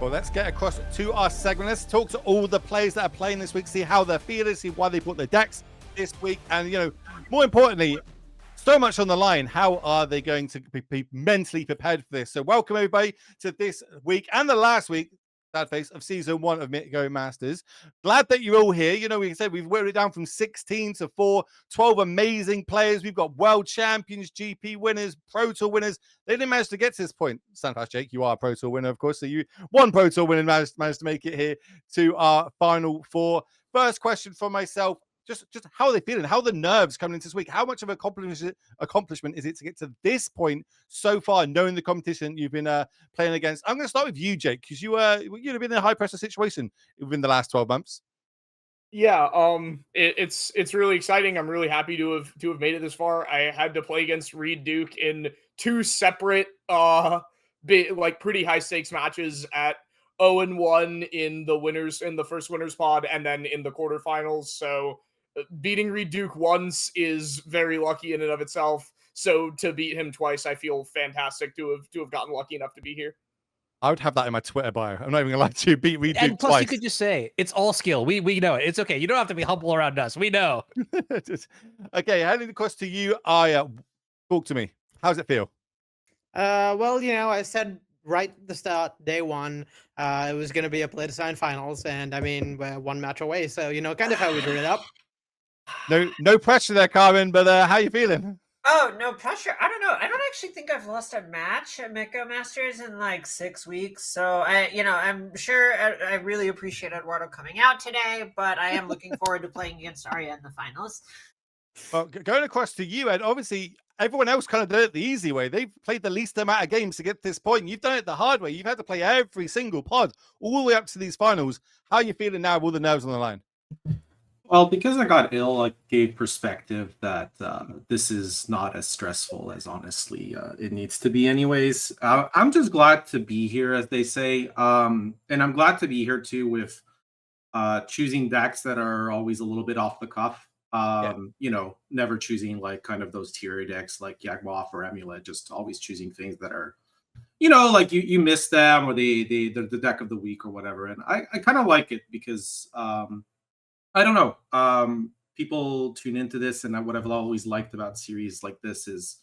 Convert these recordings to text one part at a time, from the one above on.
Well, let's get across to our segment. Let's talk to all the players that are playing this week, see how they're feeling, see why they bought their decks this week, and, you know, more importantly, so much on the line. How are they going to be mentally prepared for this? So welcome everybody to this week and the last week, sad face, of season 1 of MTGO Masters. Glad that you're all here. You know, we said we've whittled it down from 16 to 4, 12 amazing players. We've got world champions, GP winners, Pro Tour winners. They didn't manage to get to this point. Sandfast Jake, you are a Pro Tour winner, of course. So you, one Pro Tour winner, managed to make it here to our final 4. First question from myself. Just how are they feeling? How are the nerves coming into this week? How much of an accomplishment is it to get to this point so far, knowing the competition you've been playing against? I'm going to start with you, Jake, because you've been in a high pressure situation within the last 12 months. Yeah, it's really exciting. I'm really happy to have made it this far. I had to play against Reed Duke in 2 separate pretty high stakes matches at 0-1 in the first winners pod, and then in the quarterfinals. So beating Reed Duke once is very lucky in and of itself. So to beat him twice, I feel fantastic to have gotten lucky enough to be here. I would have that in my Twitter bio. I'm not even gonna lie to you. Beat Reed Duke and plus, twice. You could just say it's all skill. We know it. It's okay. You don't have to be humble around us. We know. Okay, handing across to you, Arya. Talk to me. How's it feel? Well, you know, I said right at the start, day 1, it was going to be a play design finals, and I mean, we're 1 match away, so you know, kind of how we drew it up. No pressure there, Carmen. But how you feeling? Oh, no pressure. I don't know. I don't actually think I've lost a match at MTGO Masters in like 6 weeks. So I'm sure I really appreciate Eduardo coming out today, but I am looking forward to playing against Arya in the finals. Well, going across to you, Ed, obviously everyone else kind of did it the easy way. They've played the least amount of games to get to this point. You've done it the hard way. You've had to play every single pod all the way up to these finals. How are you feeling now with all the nerves on the line? Well, because I got ill, I gave perspective that this is not as stressful as honestly it needs to be anyways. I'm just glad to be here, as they say. And I'm glad to be here too with choosing decks that are always a little bit off the cuff. You know, never choosing like kind of those tier decks like Yagmoth or Amulet, just always choosing things that are, you know, like you miss them or the deck of the week or whatever. And I kind of like it because I don't know. People tune into this, and what I've always liked about series like this is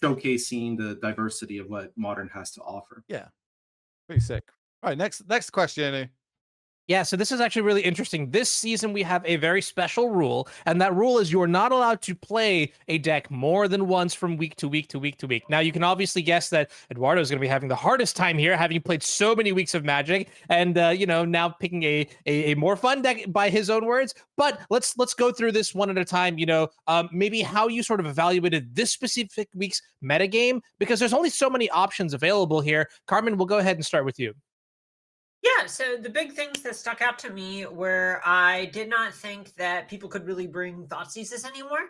showcasing the diversity of what Modern has to offer. Yeah, pretty sick. All right, next question. Yeah, so this is actually really interesting. This season, we have a very special rule, and that rule is you're not allowed to play a deck more than once from week to week to week to week. Now, you can obviously guess that Eduardo is going to be having the hardest time here, having played so many weeks of Magic, and now picking a more fun deck by his own words. But let's go through this one at a time. Maybe how you sort of evaluated this specific week's metagame, because there's only so many options available here. Carmen, we'll go ahead and start with you. Yeah, so the big things that stuck out to me were I did not think that people could really bring Thoughtseizes anymore.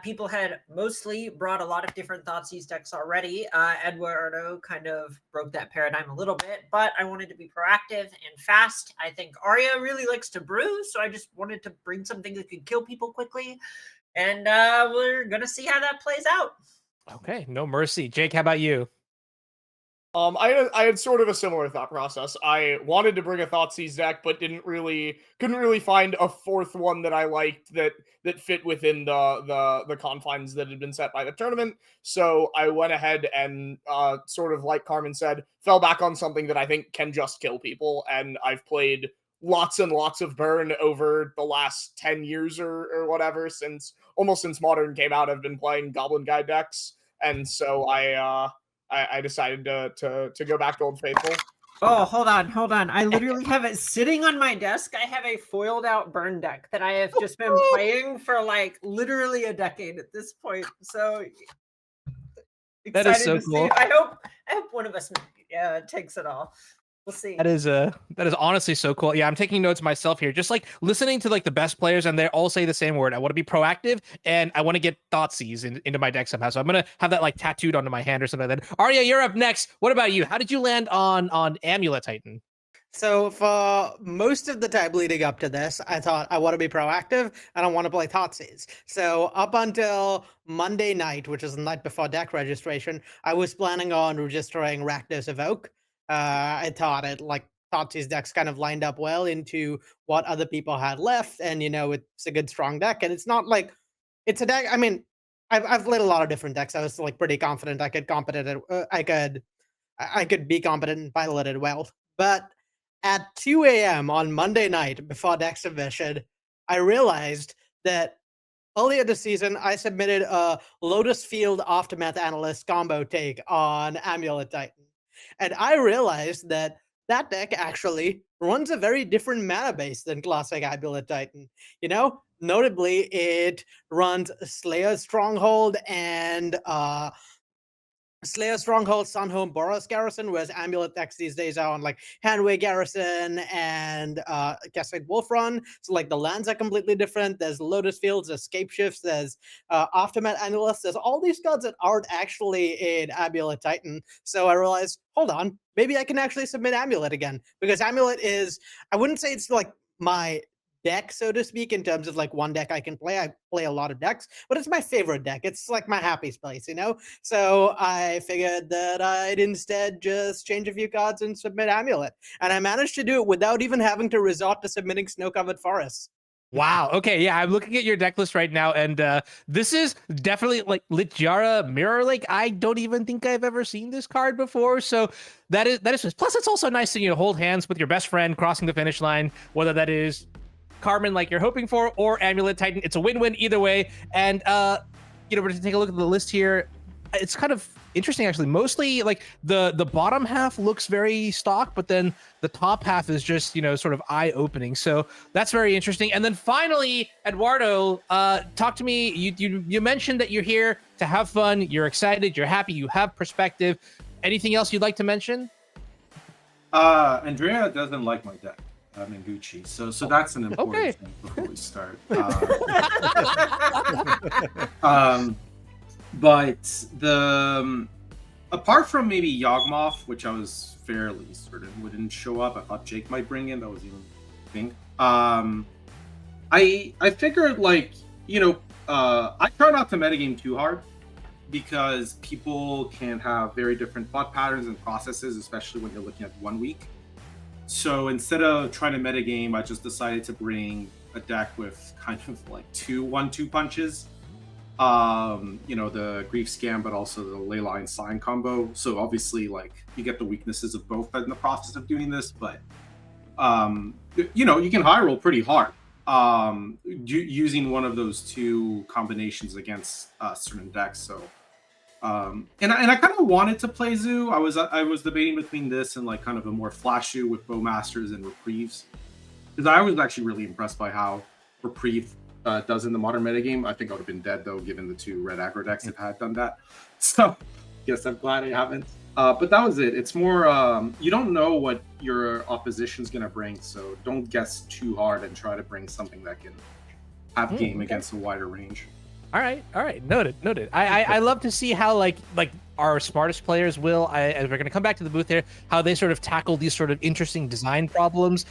People had mostly brought a lot of different Thoughtseize decks already. Eduardo kind of broke that paradigm a little bit, but I wanted to be proactive and fast. I think Arya really likes to brew, so I just wanted to bring something that could kill people quickly. And we're going to see how that plays out. Okay, no mercy. Jake, how about you? I had sort of a similar thought process. I wanted to bring a Thoughtseize deck, but couldn't really find a fourth one that I liked that fit within the confines that had been set by the tournament. So I went ahead and sort of like Carmen said, fell back on something that I think can just kill people. And I've played lots and lots of burn over the last 10 years or whatever, since Modern came out. I've been playing Goblin Guide decks, and so I decided to go back to Old Faithful. Oh, hold on. I literally have it sitting on my desk. I have a foiled out burn deck that I have just been playing for like literally a decade at this point. So that is so cool. I hope one of us takes it all. We'll see. That is honestly so cool. Yeah, I'm taking notes myself here. Just like listening to like the best players, and they all say the same word. I want to be proactive, and I want to get Thoughtseize into my deck somehow. So I'm gonna have that like tattooed onto my hand or something like that. Arya, you're up next. What about you? How did you land on Amulet Titan? So for most of the time leading up to this, I thought I want to be proactive and I want to play Thoughtseize. So up until Monday night, which is the night before deck registration, I was planning on registering Rakdos Evoke. I thought Thoughtsy's decks kind of lined up well into what other people had left, and it's a good strong deck, and it's not like it's a deck. I mean, I've played a lot of different decks. I was like pretty confident I could I could be competent and pilot it well. But at 2 a.m. on Monday night before deck submission, I realized that earlier this season, I submitted a Lotus Field Aftermath Analyst combo take on Amulet Titan. And I realized that deck actually runs a very different mana base than classic Amulet Titan. Notably, it runs Slayer Stronghold and Slayer Stronghold, Sunhome, Boros Garrison, whereas Amulet decks these days are on like Handway Garrison and Cascade Wolf Run. So like the lands are completely different. There's Lotus Fields, there's Scape Shifts, there's Aftermath Analyst. There's all these cards that aren't actually in Amulet Titan. So I realized, hold on, maybe I can actually submit Amulet again, because Amulet is, I wouldn't say it's like my deck, so to speak, in terms of like one deck I can play. I play a lot of decks, but it's my favorite deck. It's like my happy place, So I figured that I'd instead just change a few cards and submit Amulet. And I managed to do it without even having to resort to submitting Snow-Covered Forests. Wow. Okay. Yeah, I'm looking at your deck list right now, and this is definitely like Littjara Mirror Lake. I don't even think I've ever seen this card before. So that is. Plus, it's also nice to hold hands with your best friend crossing the finish line, whether that is Carmen like you're hoping for or Amulet Titan. It's a win-win either way. And we're going to take a look at the list here. It's kind of interesting, actually. Mostly like the bottom half looks very stock, but then the top half is just sort of eye-opening. So that's very interesting. And then finally, Eduardo, talk to me. You mentioned that you're here to have fun, you're excited, you're happy, you have perspective. Anything else you'd like to mention? Andrea doesn't like my deck. Gucci. So that's an important thing before we start. But apart from maybe Yawgmoth, which I was fairly certain wouldn't show up, I thought Jake might bring in. That was even a thing. I figured I try not to metagame too hard, because people can have very different thought patterns and processes, especially when you're looking at 1 week. So instead of trying to metagame, I just decided to bring a deck with kind of like 2 1-2 punches. The Grief Scam, but also the Leyline Sign combo. So obviously, you get the weaknesses of both in the process of doing this, but you can high roll pretty hard using one of those 2 combinations against certain decks. So. And I kind of wanted to play Zoo. I was debating between this and kind of a more flash Zoo with Bowmasters and Reprieves, because I was actually really impressed by how Reprieve does in the modern metagame. I think I would have been dead though, given the 2 red aggro decks that had done that. So guess I'm glad I haven't. But that was it. It's more you don't know what your opposition's gonna bring, so don't guess too hard and try to bring something that can have game against a wider range. All right. Noted. I love to see how like our smartest players will, as we're going to come back to the booth here, how they sort of tackle these sort of interesting design problems.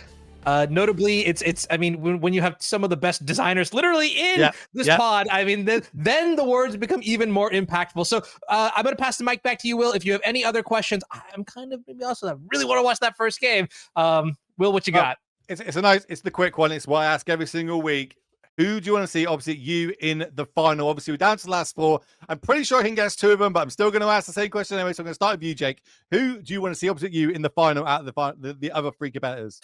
Notably, it's I mean, when you have some of the best designers literally in this pod, I mean, then the words become even more impactful. So I'm going to pass the mic back to you, Will. If you have any other questions, I'm kind of maybe also I really want to watch that first game. Will, what you got? It's the quick one. It's what I ask every single week. Who do you want to see opposite you in the final? Obviously, we're down to the last 4. I'm pretty sure I can guess 2 of them, but I'm still going to ask the same question anyway. So I'm going to start with you, Jake. Who do you want to see opposite you in the final out of the other 3 competitors?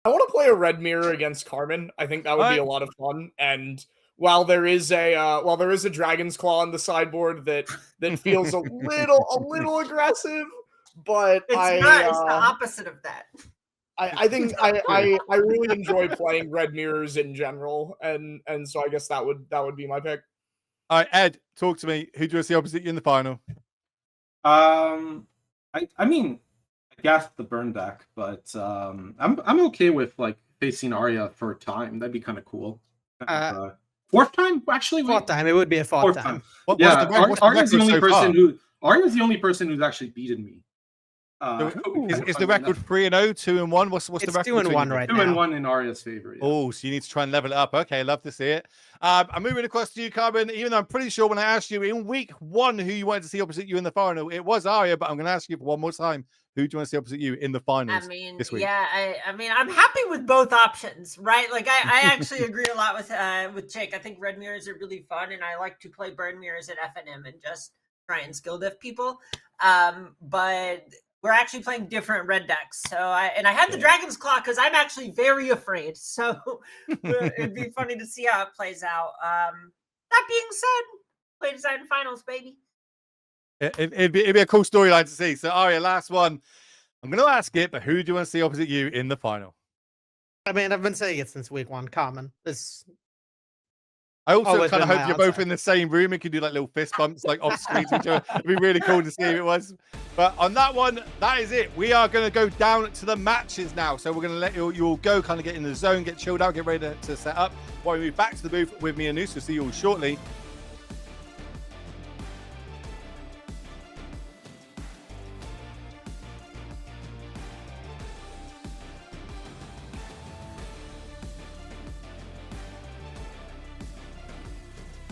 I want to play a red mirror against Carmen. I think that would be a lot of fun. And while there is a Dragon's Claw on the sideboard that feels a little aggressive, but it's the opposite of that. I think I really enjoy playing red mirrors in general, and so I guess that would be my pick. All right, Ed, talk to me. Who do you want to see opposite you in the final? I mean, I guess the burn deck, but I'm okay with facing Arya for a time. That'd be kind of cool. 4th time, actually. 4th time. It would be a 4th time. Arya's the only person who's actually beaten me. Is the record 3-0, 2-1? What's the It's record? 2-1 right now. 2-1 in Arya's favor. Yeah. Oh, so you need to try and level it up. Okay, love to see it. I'm moving across to you, Carmen. Even though I'm pretty sure when I asked you in week 1 who you wanted to see opposite you in the final, it was Arya. But I'm going to ask you for one more time: who do you want to see opposite you in the finals this week? Yeah, I mean, I'm happy with both options, right? Like, I actually agree a lot with Jake. I think red mirrors are really fun, and I like to play burn mirrors at FNM and just try and skill diff people. But we're actually playing different red decks. So I had the Dragon's Claw because I'm actually very afraid. So it'd be funny to see how it plays out. That being said, play design finals, baby. It'd be a cool storyline to see. So Arya, last one. I'm going to ask it, but who do you want to see opposite you in the final? I mean, I've been saying it since week 1. Carmen. I also Always kind of been hope my you're both answer. in the same room and can do like little fist bumps like off screen to each other. It'd be really cool to see if it was. But on that one, that is it. We are going to go down to the matches now. So we're going to let you all go, kind of get in the zone, get chilled out, get ready to set up while we move back to the booth with me and Noose. We'll see you all shortly.